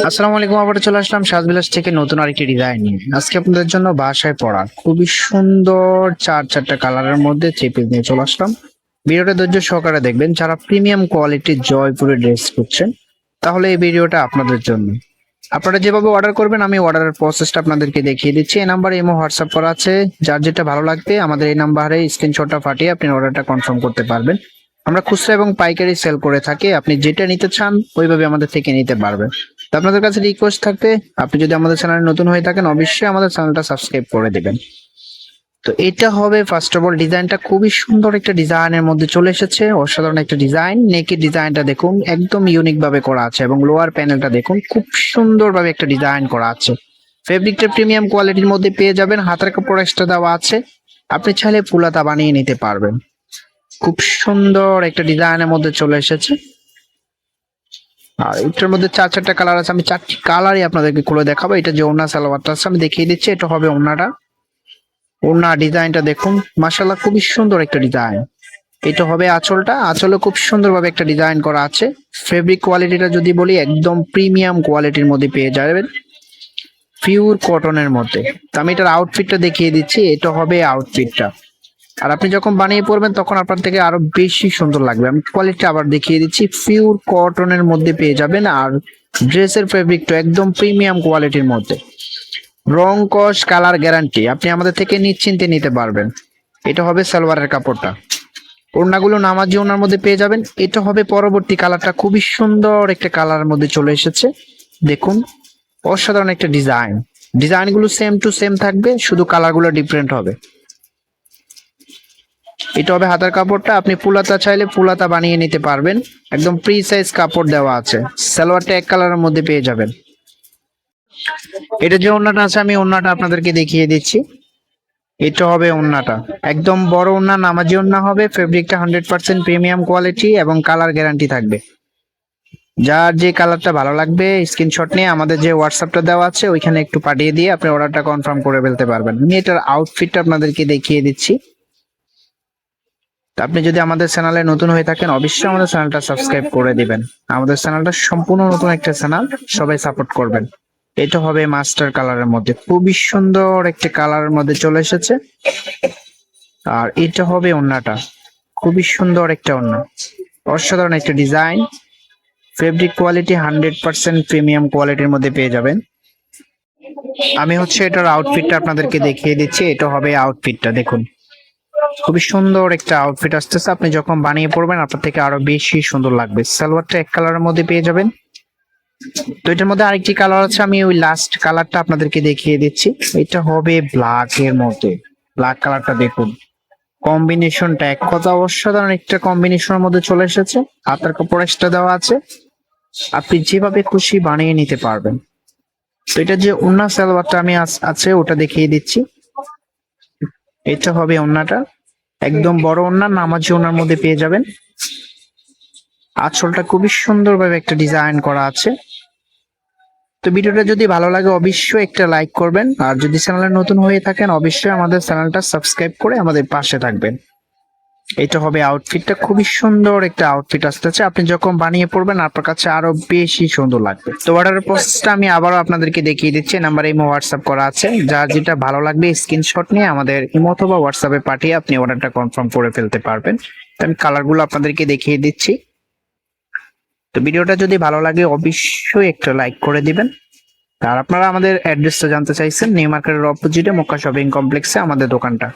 আসসালামু আলাইকুম, আবার চলে আসলাম সাজবিলাস থেকে নতুন আরেকটি ডিজাইন নিয়ে। আজকে আপনাদের জন্য বাসায় পড়া খুবই সুন্দর চারটা কালারের মধ্যে থ্রি পিস নিয়ে চলে আসলাম। ভিডিওটা ধৈর্য সহকারে দেখবেন। যারা প্রিমিয়াম কোয়ালিটির জয়পুরে ড্রেস করছেন তাহলে এই ভিডিওটা আপনাদের জন্য। আপনারা যেভাবে অর্ডার করবেন আমি অর্ডারের প্রসেসটা আপনাদেরকে দেখিয়ে দিচ্ছি। এই নাম্বারে ইমো হোয়াটসঅ্যাপ করা আছে। যার যেটা ভালো লাগবে আমাদের এই নাম্বারে স্ক্রিনশটটা পাঠিয়ে আপনি অর্ডারটা কনফার্ম করতে পারবেন। আমরা খুচরা এবং পাইকারি সেল করে থাকি। আপনি যেটা নিতে চান ওইভাবে আমাদের থেকে নিতে পারবেন। তো আপনাদের কাছে রিকোয়েস্ট থাকবে, আপনি যদি আমাদের চ্যানেলে নতুন হয়ে থাকেন অবশ্যই আমাদের চ্যানেলটা সাবস্ক্রাইব করে দিবেন। তো এটা হবে ফার্স্ট অফ অল, ডিজাইনটা খুবই সুন্দর একটা ডিজাইনের মধ্যে চলে এসেছে। অসাধারণ একটা ডিজাইন। নেকের ডিজাইনটা দেখুন একদম ইউনিক ভাবে করা আছে এবং লোয়ার প্যানেলটা দেখুন খুব সুন্দর ভাবে একটা ডিজাইন করা আছে। ফেব্রিকটা প্রিমিয়াম কোয়ালিটির মধ্যে পেয়ে যাবেন। হাতের কাপড় এক্সট্রা দেওয়া আছে। আপনি চাইলে ফুলাতা বানিয়ে নিতে পারবেন। খুব সুন্দর একটা ডিজাইনের মধ্যে চলে এসেছে। আর এটার মধ্যে চারটা কালার আছে। আমি চারটি কালারই আপনাদেরকে খুলে দেখাবো। এটা যে ওড়না সালোয়ারটা আছে আমি দেখিয়ে দিচ্ছি। এটা হবে ওড়নাটা। ওড়না ডিজাইনটা দেখুন, মাশাআল্লাহ খুবই সুন্দর একটা ডিজাইন। এটা হবে আঁচলটা। আঁচলে খুব সুন্দরভাবে একটা ডিজাইন করা আছে। ফেব্রিক কোয়ালিটিটা যদি বলি একদম প্রিমিয়াম কোয়ালিটির মধ্যে পেয়ে যাবেন, পিওর কটনের মধ্যে। তো আমি এটার আউটফিটটা দেখিয়ে দিচ্ছি। এটা হবে আউটফিটটা। আর আপনি যখন বানিয়ে পড়বেন তখন আপনার থেকে আরো বেশি সুন্দর লাগবে। আমি কোয়ালিটি আবার দেখিয়ে দিচ্ছি। পিওর কটনের মধ্যে পেয়ে যাবেন। আর ড্রেসের ফেব্রিকটা একদম প্রিমিয়াম কোয়ালিটির মধ্যে। রং কস কালার গ্যারান্টি, আপনি আমাদের থেকে নিশ্চিন্তে নিতে পারবেন। এটা হবে সালোয়ারের কাপড়টা। ওড়নাগুলো নামাজি ওড়নার মধ্যে পেয়ে যাবেন। এটা হবে পরবর্তী কালারটা। খুবই সুন্দর একটা কালারের মধ্যে চলে এসেছে। দেখুন অসাধারণ একটা ডিজাইন। ডিজাইনগুলো সেম টু সেম থাকবে, শুধু কালারগুলো ডিফারেন্ট হবে। এটা হবে হাতার কাপড়টা। আপনি ফুলাতা চাইলে ফুলাতা বানিয়ে নিতে পারবেন। একদম ফ্রি সাইজ কাপড় দেওয়া আছে। সালোয়ারটা এক কালারের মধ্যে পেয়ে যাবেন। এটা যে ওড়নাটা আছে আমি ওড়নাটা আপনাদেরকে দেখিয়ে দিচ্ছি। এটা হবে ওড়নাটা। একদম বড় ওড়না, নামাজি ওড়না হবে। ফেব্রিকটা 100% প্রিমিয়াম কোয়ালিটি এবং কালার গ্যারান্টি থাকবে। যার যে কালারটা ভালো লাগবে স্ক্রিনশট নিয়ে আমাদের যে হোয়াটসঅ্যাপটা দেওয়া আছে ওইখানে একটু পাঠিয়ে দিয়ে আপনি অর্ডারটা কনফার্ম করে ফেলতে পারবেন। আমি এটার আউটফিটটা আপনাদেরকে দেখিয়ে দিচ্ছি। তা আপনি যদি আমাদের চ্যানেলে নতুন হয়ে থাকেন অবশ্যই আমাদের চ্যানেলটা সাবস্ক্রাইব করে দিবেন। আমাদের চ্যানেলটা সম্পূর্ণ নতুন একটা চ্যানেল, সবাই সাপোর্ট করবেন। এটা হবে মাস্টার কালারের মধ্যে। খুবই সুন্দর একটা কালারের মধ্যে চলে এসেছে। আর এটা হবে ওড়নাটা। খুবই সুন্দর একটা ওড়না। অসাধারণ একটা ডিজাইন। ফেব্রিক কোয়ালিটি 100% প্রিমিয়াম কোয়ালিটির মধ্যে পেয়ে যাবেন। আমি হচ্ছে এটার আউটফিটটা আপনাদেরকে দেখিয়ে দিচ্ছি। এটা হবে আউটফিটটা। দেখুন খুবই সুন্দর একটা আউটফিট আসতেছে। আপনি যখন বানিয়ে পড়বেন আপনার থেকে আরো বেশি সুন্দর লাগবে। সালোয়ারটা এক কালারের মধ্যে পেয়ে যাবেন। তো এটার মধ্যে আরেকটি কালার আছে, আমি ওই লাস্ট কালারটা আপনাদেরকে দেখিয়ে দিচ্ছি। এটা হবে ব্ল্যাক এর মধ্যে। ব্ল্যাক কালারটা দেখুন, কম্বিনেশনটা এক কথা অসাধারণ একটা কম্বিনেশনের মধ্যে চলে এসেছে। হাতার কাপড় এক্সট্রা দেওয়া আছে। আপনি যেভাবে খুশি বানিয়ে নিতে পারবেন। তো এটা যে ওড়না সালোয়ারটা আমি আছে ওটা দেখিয়ে দিচ্ছি। এটা হবে ওড়নাটা। একদম বড় ওড়না, নামাজি ওড়নার মধ্যে পেয়ে যাবেন। আঁচলটা খুবই সুন্দরভাবে একটা ডিজাইন করা আছে। তো ভিডিওটা যদি ভালো লাগে অবশ্যই একটা লাইক করবেন। আর যদি চ্যানেলে নতুন হয়ে থাকেন অবশ্যই আমাদের চ্যানেলটা সাবস্ক্রাইব করে আমাদের পাশে থাকবেন। এটা হবে আউটফিটটা। খুবই সুন্দর একটা আউটফিট আসতেছে। আপনি যখন বানিয়ে পড়বেন আপনার কাছে আরো বেশি সুন্দর লাগবে। তো অর্ডারের প্রসেসটা আমি আবারও আপনাদেরকে দেখিয়ে দিচ্ছি। নাম্বারে ইমো হোয়াটসঅ্যাপ করা আছে। যার যেটা ভালো লাগবে স্ক্রিনশট নিয়ে আমাদের ইমো অথবা হোয়াটসঅ্যাপে পাঠিয়ে আপনি অর্ডারটা কনফার্ম করে ফেলতে পারবেন। তো আমি কালারগুলো আপনাদেরকে দেখিয়ে দিচ্ছি। তো ভিডিওটা যদি ভালো লাগে অবশ্যই একটা লাইক করে দিবেন। আর আপনারা আমাদের অ্যাড্রেসটা জানতে চাইছেন, নিউ মার্কেটের অপোজিটে মক্কা শপিং কমপ্লেক্সে আমাদের দোকানটা।